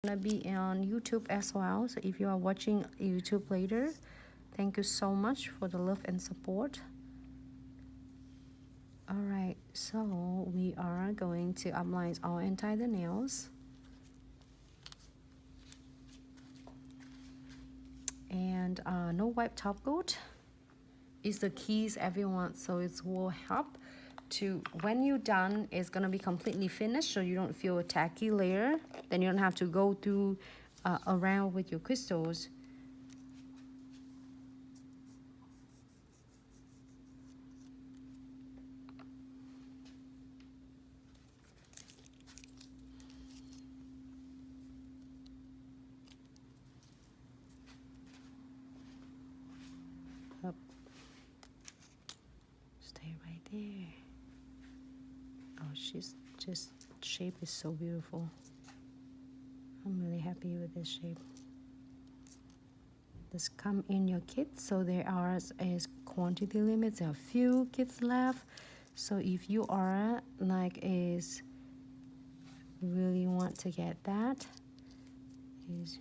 gonna be on YouTube as well. So if you are watching YouTube later, thank you so much for the love and support. Alright, so we are going to outline our entire nails. And no wipe top coat is the keys everyone, so it will help to, when you're done, it's gonna be completely finished, so you don't feel a tacky layer. Then you don't have to go through around with your crystals. Up. Stay right there. Oh, she's just, shape is so beautiful. I'm really happy with this shape. This come in your kit, so there are is quantity limits. There are few kits left, so if you are like is really want to get that, is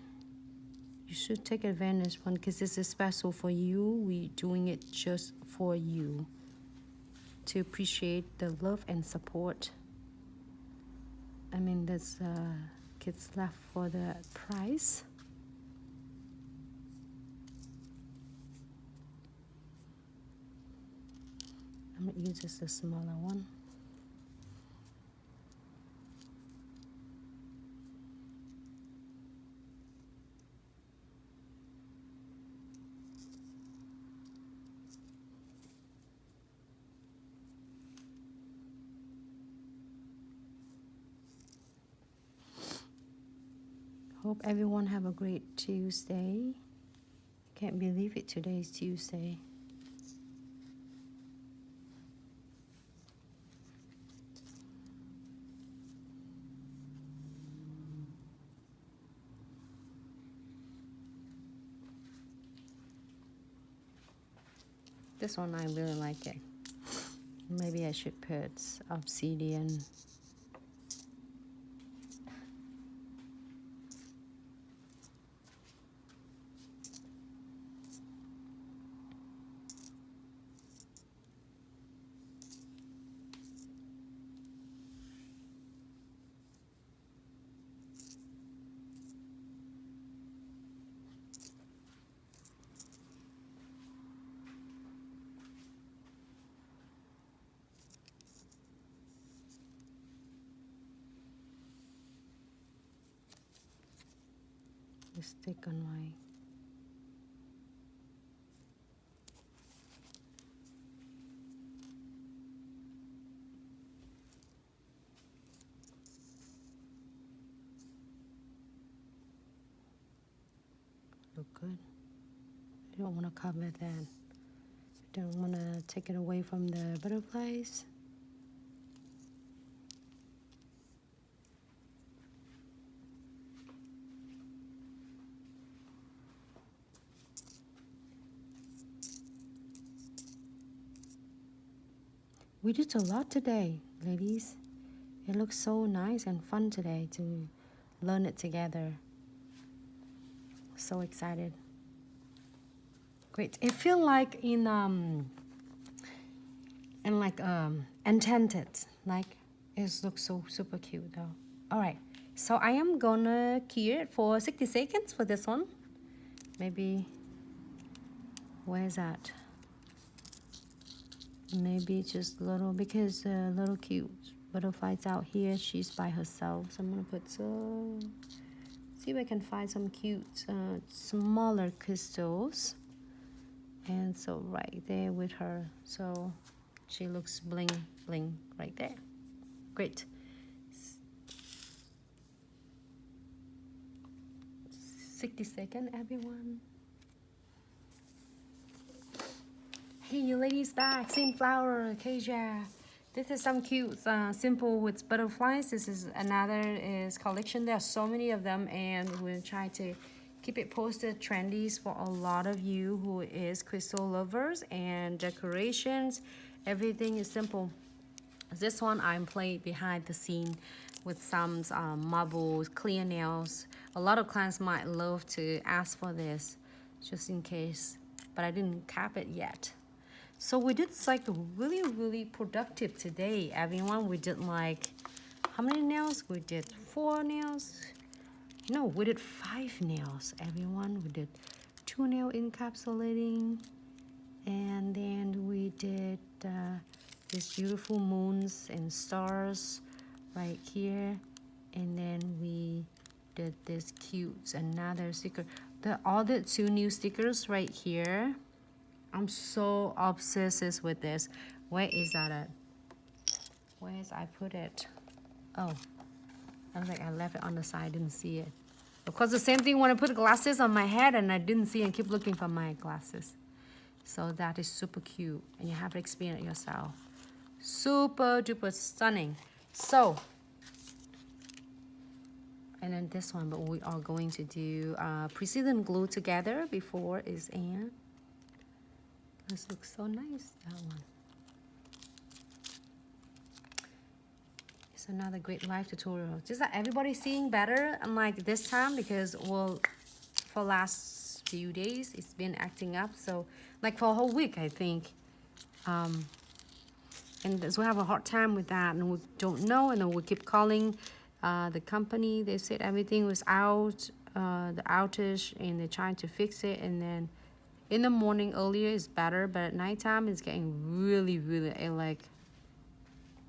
you should take advantage one, because this is special for you. We doing it just for you to appreciate the love and support. I mean, there's kits left for the price. I'm gonna use just a smaller one. Hope everyone have a great Tuesday. Can't believe it, today is Tuesday. This one I really like it. Maybe I should put obsidian. Stick on my look good. I don't want to cover that. I don't want to take it away from the butterflies. We did a lot today, ladies. It looks so nice and fun today to learn it together. So excited. Great. It feels like in Enchanted. Like, it looks so super cute though. Alright. So I am gonna cure it for 60 seconds for this one. Maybe, where's that? Maybe just little, because little cute butterflies out here. She's by herself, so I'm gonna put see if I can find some cute smaller crystals, and so right there with her, so she looks bling bling right there. Great. 60 seconds, everyone. Hey, you ladies back. Sunflower, Acacia. This is some cute, simple with butterflies. This is another collection. There are so many of them, and we'll try to keep it posted trendies for a lot of you who is crystal lovers and decorations. Everything is simple. This one I'm playing behind the scene. with some marble clear nails. A lot of clients might love to ask for this, just in case, but I didn't cap it yet. So we did like really productive today, everyone. We did like, how many nails? We did 4 nails. No, we did 5 nails, everyone. We did 2 nail encapsulating, and then we did these beautiful moons and stars right here, and then we did this cute another sticker. All the 2 new stickers right here. I'm so obsessed with this. Where is that at? Where's I put it? Oh, I was like, I left it on the side, didn't see it. Of course, the same thing when I put glasses on my head and I didn't see and keep looking for my glasses. So that is super cute, and you have to experience it yourself. Super duper stunning. So, and then this one, but we are going to do precision glue together before it's in. This looks so nice, that one. It's another great live tutorial. Just that everybody's seeing better, unlike this time, because, well, for last few days, it's been acting up. So, like for a whole week, I think. And so we have a hard time with that, and we don't know, and then we keep calling the company. They said everything was out, the outage, and they're trying to fix it, and then in the morning earlier is better, but at nighttime it's getting really like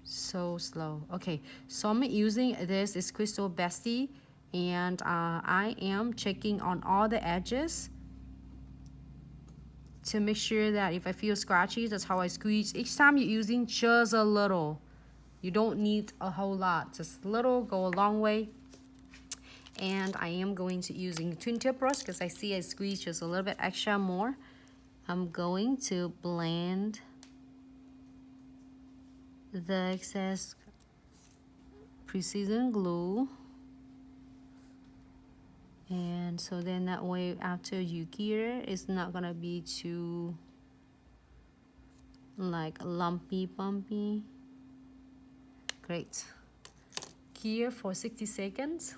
so slow. Okay, so I'm using this is Crystal Bestie, and I am checking on all the edges to make sure that if I feel scratchy, that's how I squeeze. Each time you're using just a little. You don't need a whole lot, just a little, go a long way. And I am going to using twin tip brush because I see I squeeze just a little bit extra more. I'm going to blend the excess precision glue, and so then that way after you gear, it's not gonna be too like lumpy bumpy. Great. Gear for 60 seconds.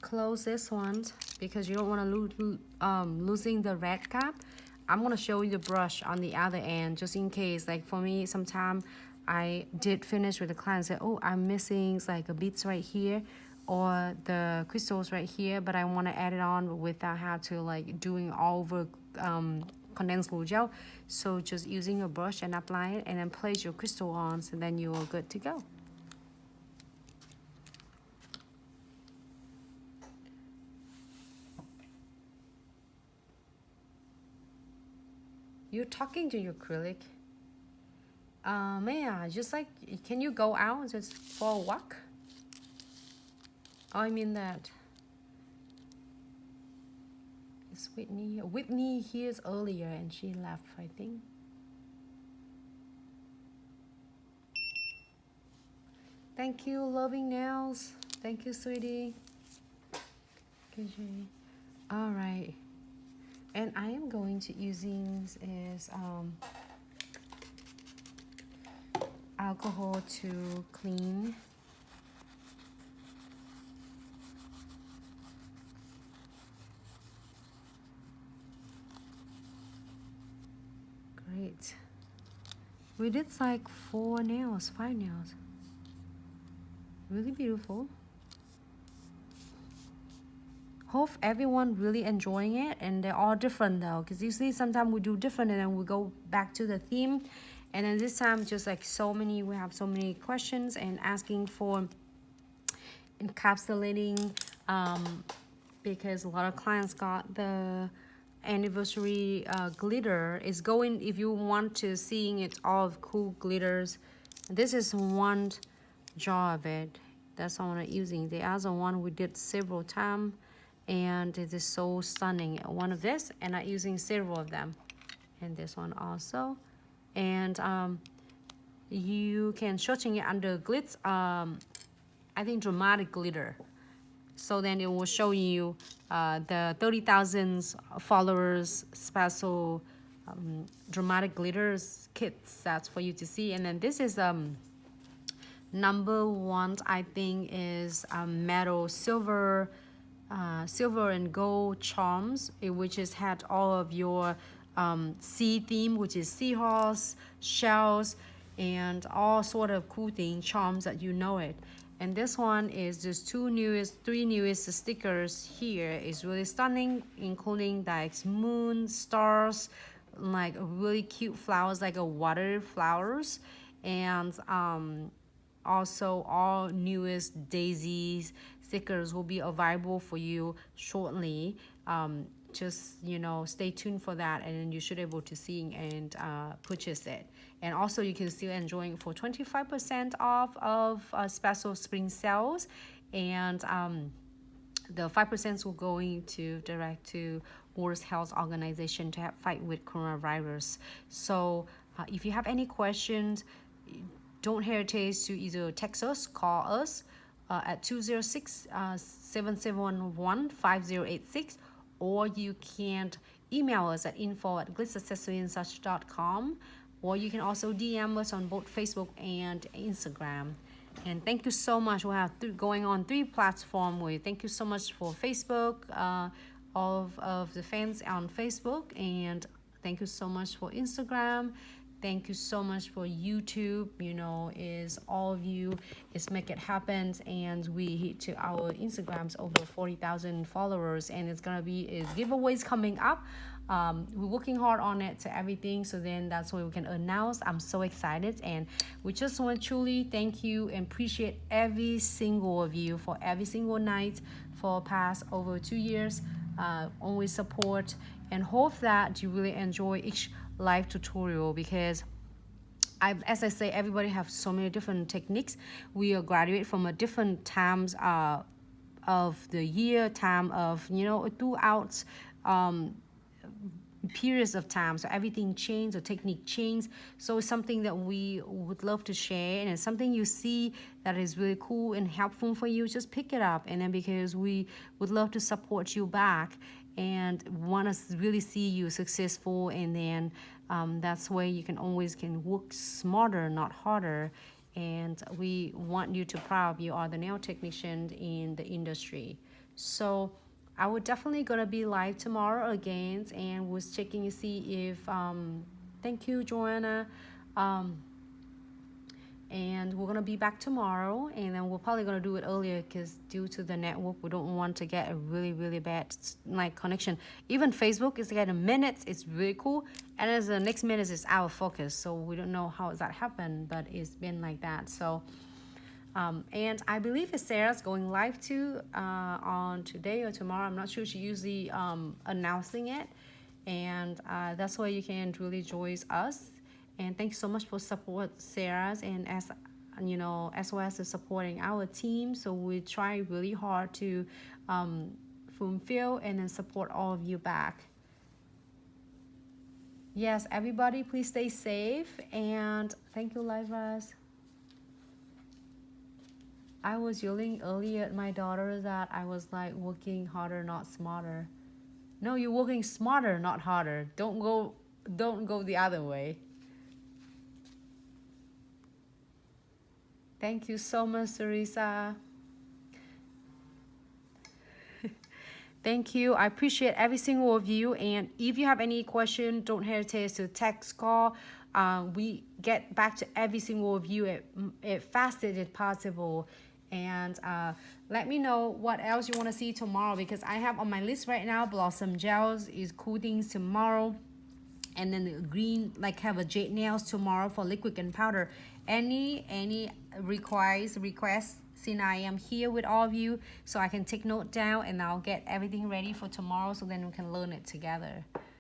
Close this one because you don't want to losing the red cap. I'm gonna show you the brush on the other end just in case. Like for me, sometimes I did finish with the client, say, oh, I'm missing like a beads right here or the crystals right here, but I want to add it on without have to like doing all over condensed glue gel. So just using a brush and apply it, and then place your crystal on, so then you are good to go. You're talking to your acrylic. Yeah, just like, can you go out just for a walk? Oh, I mean that. It's Whitney. Whitney here's earlier and she left, I think. Thank you, Loving Nails. Thank you, sweetie. All right. And I am going to using is alcohol to clean. Great. We did like 4 nails, 5 nails. Really beautiful. Hope everyone really enjoying it, and they're all different though, because usually sometimes we do different and then we go back to the theme, and then this time just like we have so many questions and asking for encapsulating, because a lot of clients got the anniversary glitter. Is going, if you want to seeing it all of cool glitters, this is one jar of it. That's all I'm using. The other one we did several times, and it is so stunning. One of this, and I'm using several of them, and this one also. And you can searching it under Glitz. I think dramatic glitter. So then it will show you the 30,000 followers special dramatic glitters kits. That's for you to see. And then this is number one, I think, is metal silver and gold charms, which is had all of your sea theme, which is seahorse, shells, and all sort of cool thing charms that you know it. And this one is just three newest stickers here. Is really stunning, including like moon, stars, like really cute flowers, like a water flowers, and also all newest daisies stickers will be available for you shortly. Just stay tuned for that, and then you should be able to see and purchase it. And also you can still enjoy it for 25% off of special spring sales, and the 5% will going to direct to World Health Organization to help fight with coronavirus. So if you have any questions, don't hesitate to either text us, call us at 206-771-5086, or you can email us at info@glitzaccessoryandsuch.com, or you can also DM us on both Facebook and Instagram. And thank you so much. We have going on 3 platforms. Thank you so much for Facebook, of the fans on Facebook, and thank you so much for Instagram. Thank you so much for YouTube. Is all of you is make it happen, and we hit to our Instagrams over 40,000 followers, and it's gonna be giveaways coming up. We're working hard on it to everything, so then that's what we can announce. I'm so excited, and we just want to truly thank you and appreciate every single of you for every single night for past over 2 years. Always support, and hope that you really enjoy each live tutorial, because as I say, everybody have so many different techniques. We graduate from a different times of the year, time of throughout periods of time, so everything changed, the technique changed. So it's something that we would love to share, and it's something you see that is really cool and helpful for you, just pick it up. And then because we would love to support you back and want to really see you successful, and then that's where you can always work smarter, not harder. And we want you to proud you are the nail technician in the industry. So I would definitely gonna be live tomorrow again, and was checking to see if thank you, Joanna. And we're gonna be back tomorrow, and then we're probably gonna do it earlier because due to the network, we don't want to get a really bad connection. Even Facebook is getting minutes. It's really cool, and as the next minute is out of focus, so we don't know how that happened, but it's been like that. So and I believe Sarah's going live too on today or tomorrow. I'm not sure. She usually announcing it, and that's why you can really join us. And thanks so much for support Sarah's, and as well as supporting our team. So we try really hard to fulfill and then support all of you back. Yes, everybody, please stay safe, and thank you, Livas. I was yelling earlier at my daughter that I was like working harder, not smarter. No, you're working smarter, not harder. Don't go the other way. Thank you so much, Teresa. Thank you. I appreciate every single of you. And if you have any question, don't hesitate to text, call. We get back to every single of you as fast as possible. And let me know what else you want to see tomorrow, because I have on my list right now Blossom Gels is cool things tomorrow, and then the green have a jade nails tomorrow for liquid and powder. Any requests, since I am here with all of you, so I can take note down, and I'll get everything ready for tomorrow, so then we can learn it together.